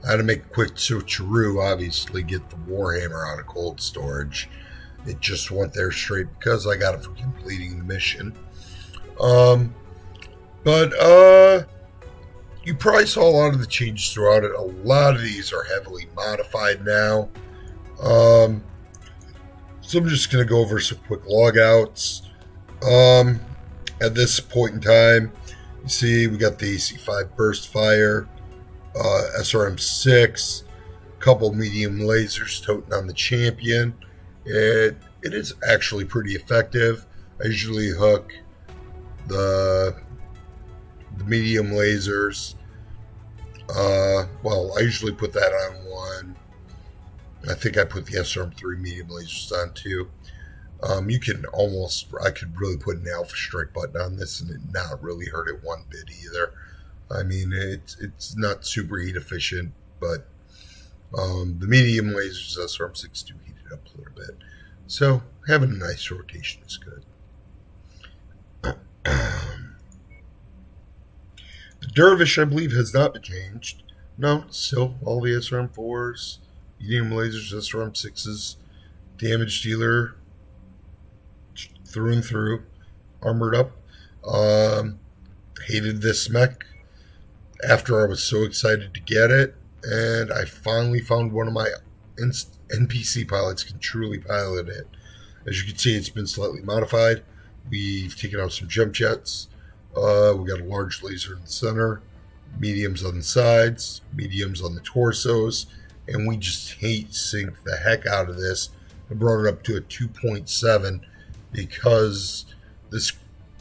I had to make a quick switcheroo, obviously, get the Warhammer out of cold storage. It just went there straight because I got it for completing the mission. But you probably saw a lot of the changes throughout it. A lot of these are heavily modified now. So I'm just going to go over some quick logouts. At this point in time, you see we got the AC-5 burst fire, SRM-6, a couple medium lasers toting on the champion. It is actually pretty effective. I usually hook the medium lasers. I usually put that on one. I think I put the SRM-3 medium lasers on too. I could really put an alpha strike button on this and it not really hurt it one bit either. I mean, it's not super heat efficient, but the medium lasers SRM-6 do heat it up a little bit. So having a nice rotation is good. The Dervish, I believe, has not been changed. No, still all the SRM-4s, medium lasers, SRM-6s, damage dealer through and through, armored up. Hated this mech after I was so excited to get it, and I finally found one of my NPC pilots can truly pilot it. As you can see, it's been slightly modified. We've taken out some jump jets. We got a large laser in the center, mediums on the sides, mediums on the torsos, and we just heat sink the heck out of this. I brought it up to a 2.7 because this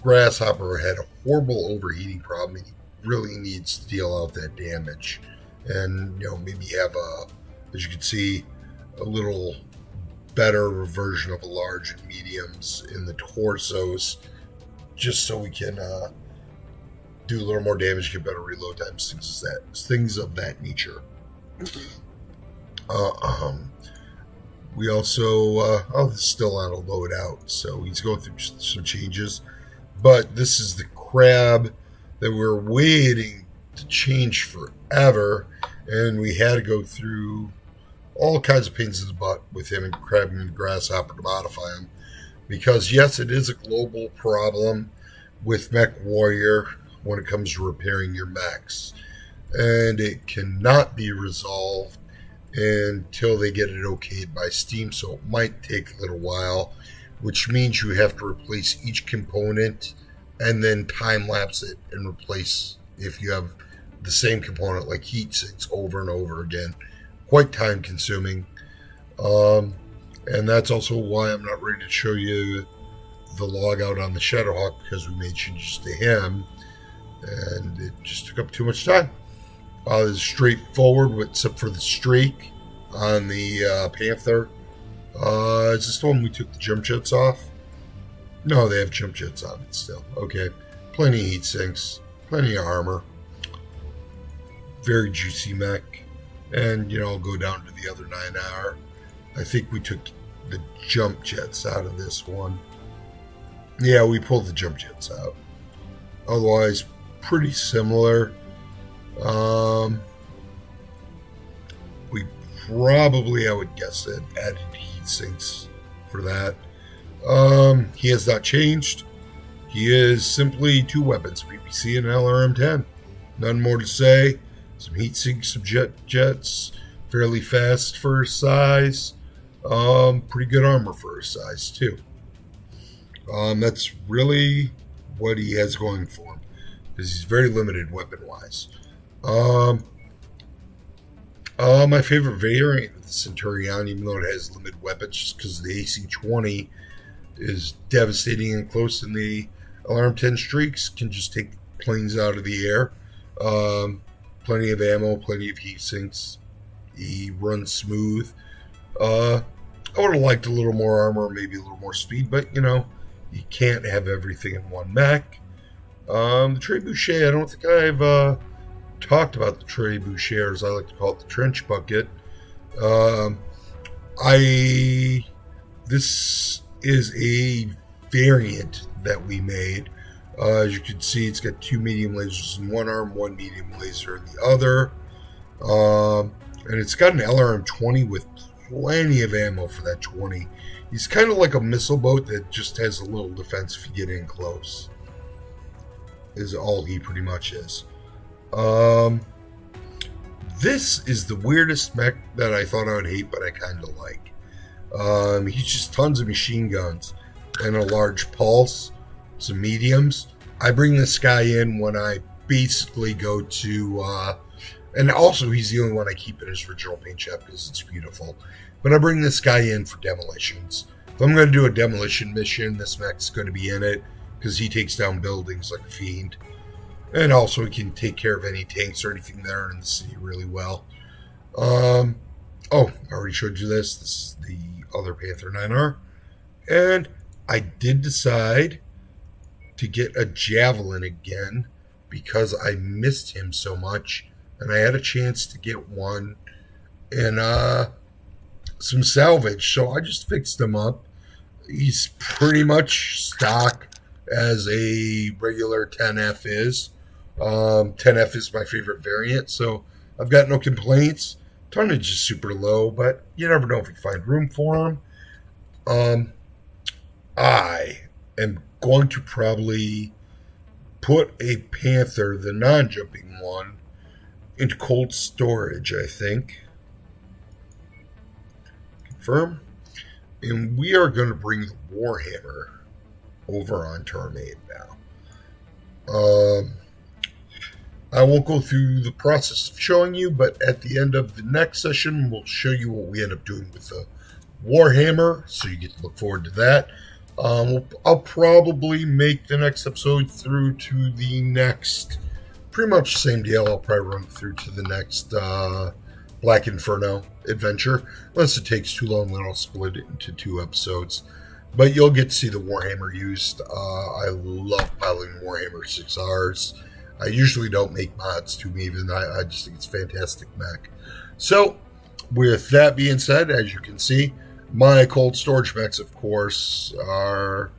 grasshopper had a horrible overheating problem and he really needs to deal out that damage. And, maybe have as you can see, a little better version of a large and mediums in the torsos, just so we can do a little more damage, get better reload times, things of that nature. We also, this is still on a loadout, so he's going through some changes. But this is the crab that we're waiting to change forever, and we had to go through all kinds of pains in the butt with him and grabbing the grasshopper to modify him. Because, yes, it is a global problem with Mechwarrior when it comes to repairing your mechs. And it cannot be resolved until they get it okayed by Steam, so it might take a little while, which means you have to replace each component and then time-lapse it and replace if you have the same component like heat sinks over and over again. Quite time-consuming. And that's also why I'm not ready to show you the logout on the Shadowhawk, because we made changes to him, and it just took up too much time. It's straightforward, except for the streak on the Panther. Is this the one we took the jump jets off? No, they have jump jets on it still. Okay. Plenty of heat sinks. Plenty of armor. Very juicy mech. And, I'll go down to the other 9R. I think we took the jump jets out of this one. Yeah, we pulled the jump jets out. Otherwise, pretty similar. We probably, I would guess, that added heat sinks for that. He has not changed. He is simply two weapons, PPC and LRM-10. None more to say. Some heat sinks, some jets, fairly fast for his size. Pretty good armor for his size too. That's really what he has going for him, because he's very limited weapon-wise. My favorite variant of the Centurion, even though it has limited weapons, just because the AC-20 is devastating and close, and the LRM-10 streaks can just take planes out of the air. Plenty of ammo, plenty of heat sinks. He runs smooth. I would have liked a little more armor, maybe a little more speed, but, you can't have everything in one mech. The Trebuchet, I don't think I've talked about the Trebuchet, as I like to call it, the trench bucket. This is a variant that we made. As you can see, it's got 2 medium lasers in one arm, 1 medium laser in the other. And it's got an LRM-20 with plenty of ammo for that 20. He's kind of like a missile boat that just has a little defense if you get in close. Is all he pretty much is. This is the weirdest mech that I thought I would hate, but I kind of like. He's just tons of machine guns and a large pulse, some mediums. I bring this guy in when I basically go to, and also he's the only one I keep in his original paint shop because it's beautiful. But I bring this guy in for demolitions. If I'm going to do a demolition mission, this mech's going to be in it because he takes down buildings like a fiend. And also he can take care of any tanks or anything there in the city really well. Oh, I already showed you this. This is the other Panther 9R. And I did decide to get a Javelin again because I missed him so much. And I had a chance to get one and some salvage. So I just fixed him up. He's pretty much stock as a regular 10F is. 10F is my favorite variant, so I've got no complaints. Tonnage is super low, but you never know if you find room for them. I am going to probably put a Panther, the non-jumping one, into cold storage, I think. Confirm. And we are going to bring the Warhammer over onto our main now. I won't go through the process of showing you, but at the end of the next session, we'll show you what we end up doing with the Warhammer, so you get to look forward to that. I'll probably make the next episode through to the next, pretty much the same deal. I'll probably run through to the next Black Inferno adventure. Unless it takes too long, then I'll split it into 2 episodes. But you'll get to see the Warhammer used. I love piloting Warhammer 6Rs. I usually don't make mods to me, even. I just think it's fantastic mech. So, with that being said, as you can see, my cold storage mechs, of course, are...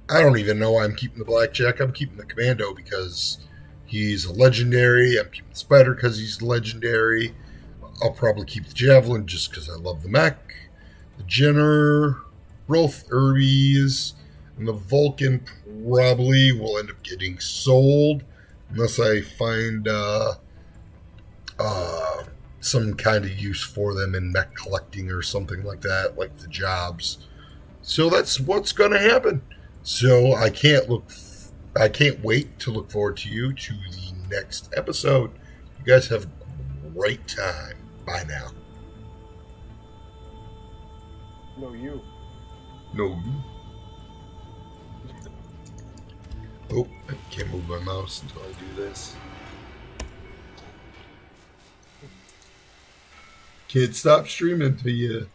I don't even know why I'm keeping the Blackjack. I'm keeping the Commando because he's a legendary. I'm keeping the Spider because he's legendary. I'll probably keep the Javelin just because I love the mech. The Jenner, both Irbies, and the Vulcan probably will end up getting sold. Unless I find some kind of use for them in mech collecting or something like that, like the jobs. So that's what's going to happen. So I can't wait to look forward to you to the next episode. You guys have a great time. Bye now. No, you. No, you. Oh, I can't move my mouse until I do this. Can't stop streaming till you